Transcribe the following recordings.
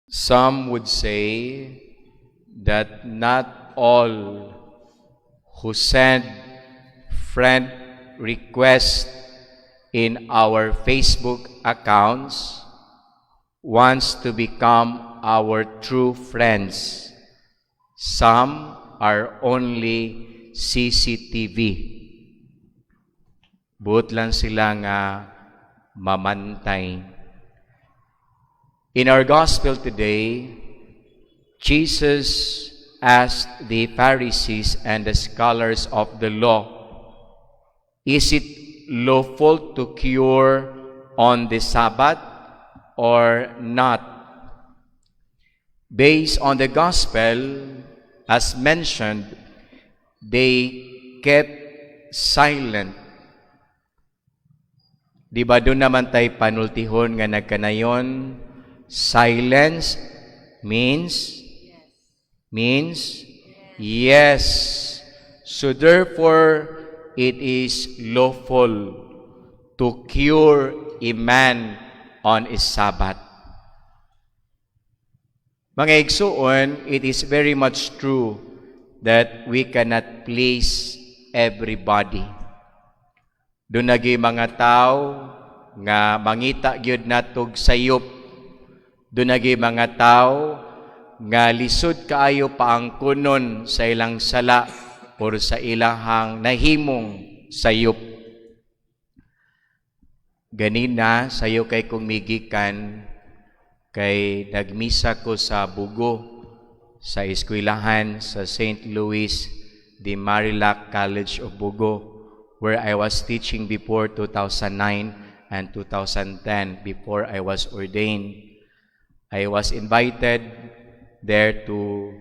Some would say that not all who send friend requests in our Facebook accounts wants to become our true friends. Some are only CCTV. Buot lang sila nga mamantay. In our gospel today, Jesus asked the Pharisees and the scholars of the law, is it lawful to cure on the Sabbath or not? Based on the gospel, as mentioned, they kept silent. Di ba doon naman tayo panultihon nga nagkanayon? Silence means yes. So therefore, it is lawful to cure a man on a Sabbath. Mga igsuon, it is very much true that we cannot please everybody. Doon nagi mga tao nga mangita gyud natog sayop. Doon nagi mga tao nga lisod kaayo pa ang kunon sa ilang sala or sa ilahang nahimong sayop. Ganina sayo kay kong migikan kay nagmisa ko sa Bugo sa eskwelahan sa St. Louis de Marilac College of Bugo, where I was teaching before 2009 and 2010 before I was ordained. I was invited there to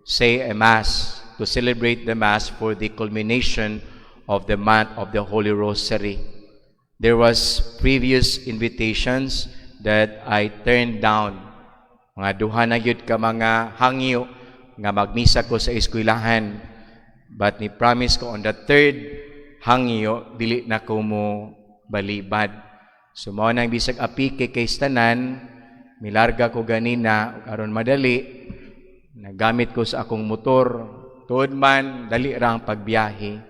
say a Mass, to celebrate the Mass for the culmination of the month of the Holy Rosary. There was previous invitations that I turned down. Mga duha na yun ka mga hangyo nga magmisa ko sa eskwelahan. But ni promise ko on the third hangyo, dili na ko mo balibad. So mao nang bisag api kay tanan, milarga ko ganina aron madali. Nagamit ko sa akong motor. Tuod man, dali ra ang pagbiyahe.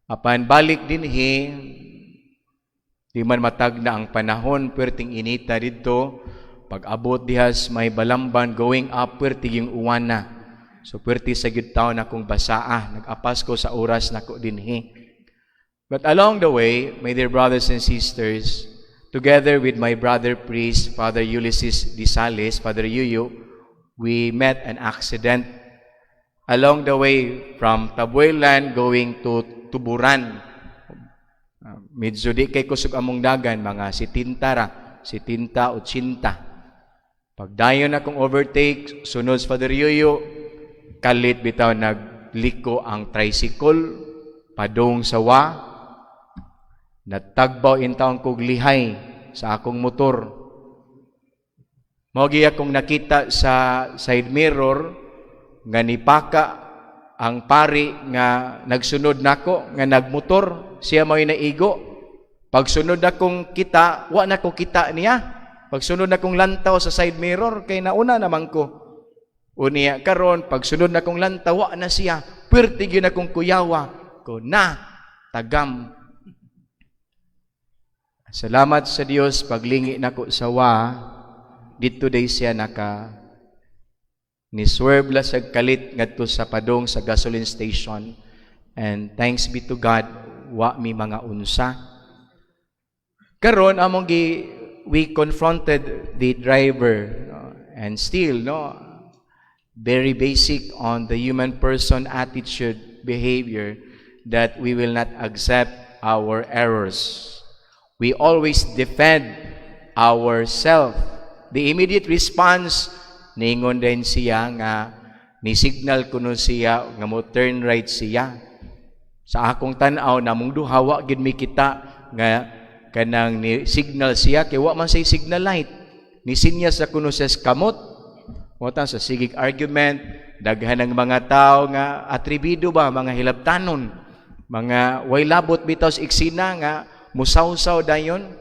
Apan balik dinhi, di man matag na ang panahon, perting inita dito. Pag abot dihas may balamban, going up, perting yung uwana. So perti sa gyud taon akong basaa. Nag-apas ko sa oras nako dinhi. But along the way, my dear brothers and sisters, together with my brother priest, Father Ulysses Disales, Father Yuyu, we met an accident along the way from Tabuelan going to Tuburan. Medyo di kay kusog among dagan, mga 70 ra, 70, 80. Pagdayon akong overtake, sunod Father Yuyu, kalit bitaw nagliko ang tricycle, padong sawa, natagbaw in taong kog lihay sa akong motor. Mao akong nakita sa side mirror nga nipaka ang pari nga nagsunod nako nga nagmotor, siya mo'y naigo. Pagsunod akong kita, wa na ko kita niya. Pagsunod akong lantaw sa side mirror kay nauna naman ko. Unya karon pagsunod akong lantaw, wa na siya. Perti gyud akong kuyawa ko na tagam. Salamat sa Dios paglingi nako sa wa, dito day siya naka niswerve la sa kalit ngadto sa padong sa gasoline station, and thanks be to God, wa mi mga unsa. Karon among we confronted the driver, and still very basic on the human person attitude, behavior, that we will not accept our errors. We always defend ourselves. The immediate response, ningon din siya nga, ni-signal ko nun siya, nga mo turn right siya. Sa akong tanaw, namong duhawa, gid mi kita, nga kanang ni-signal siya, kaya wa man say signal light. Ni-sinyas sa kuno sa kamot. Wata sa sigig argument, daghan ng mga tao nga atribido ba, mga hilabtanon, mga way labot bitaw sa iksina nga, musawsaw dayon.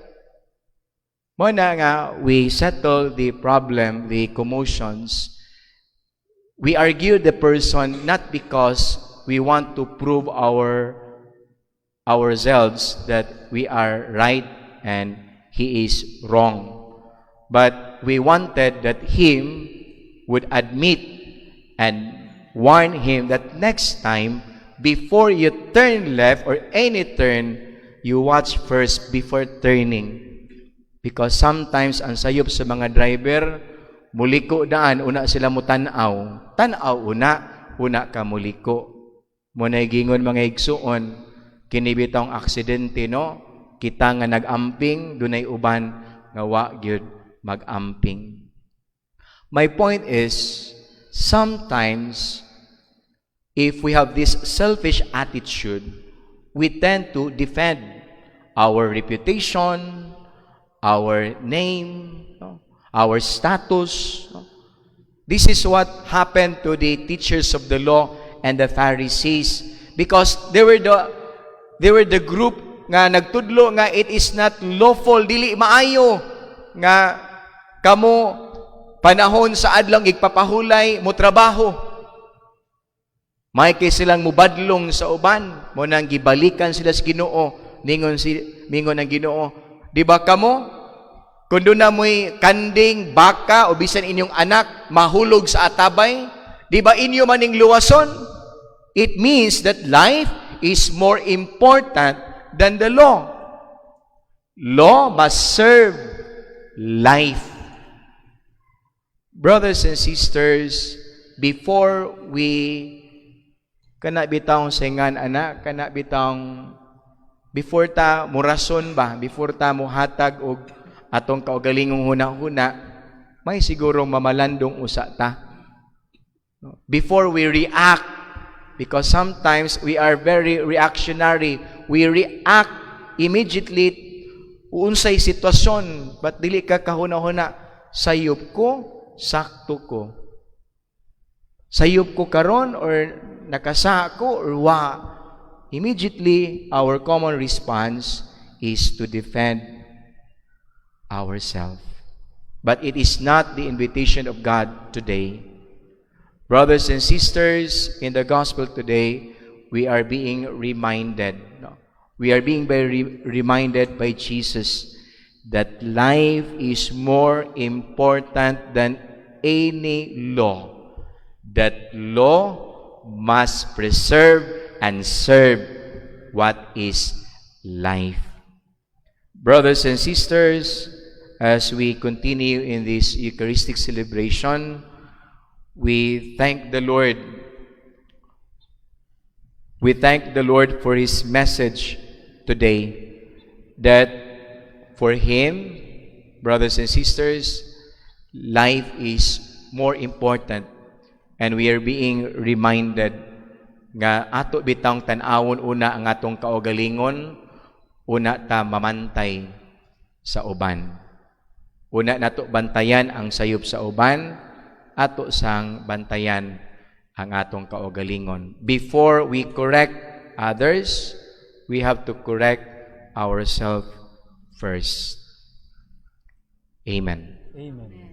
Mo na nga, we settle the problem, the commotions. We argue the person not because we want to prove ourselves that we are right and he is wrong. But we wanted that him would admit and warn him that next time, before you turn left or any turn, you watch first before turning. Because sometimes ang sayop sa mga driver, muliko daan, una sila mo tanaw. Tanaw una ka muliko. Muna'y gingon mga igsuon, kinibitang aksidente, no? Kita nga nag-amping, dunay uban, nga wa gyud mag-amping. My point is, sometimes, if we have this selfish attitude, we tend to defend our reputation, our name, no? Our status. No? This is what happened to the teachers of the law and the Pharisees, because they were the group nga nagtudlo nga it is not lawful, dili maayo nga kamo panahon sa adlang igpapahulay mo trabaho. May kay silang mubadlong sa uban, mo nang gibalikan sila sa Ginoo, mingon ang Ginoo, di ba kamo? Kung doon na mo'y kanding, baka, o bisan inyong anak, mahulog sa atabay, di ba inyo maning luwason? It means that life is more important than the law. Law must serve life. Brothers and sisters, before we kana bitawng singan anak, kana bitawng before ta murason ba, before ta muhatag og atong kaugalingong huna-huna, may sigurong mamalandong usa ta. Before we react, because sometimes we are very reactionary, we react immediately unsay sitwasyon, but dili ka kahuna-huna, sayop ko, sakto ko. Sayop ko karon or nakasa ko or wa. Immediately, our common response is to defend ourselves. But it is not the invitation of God today. Brothers and sisters, in the gospel today, we are being reminded. We are being reminded by Jesus that life is more important than any law. That law must preserve and serve what is life. Brothers and sisters, as we continue in this Eucharistic celebration, we thank the Lord. We thank the Lord for His message today, that for Him, brothers and sisters, life is more important, and we are being reminded nga ato bitang tan-awon una ang atong kaugalingon, una ta mamantay sa uban. Una nato bantayan ang sayop sa uban, ato sang bantayan ang atong kaugalingon. Before we correct others, we have to correct ourselves first. Amen. Amen.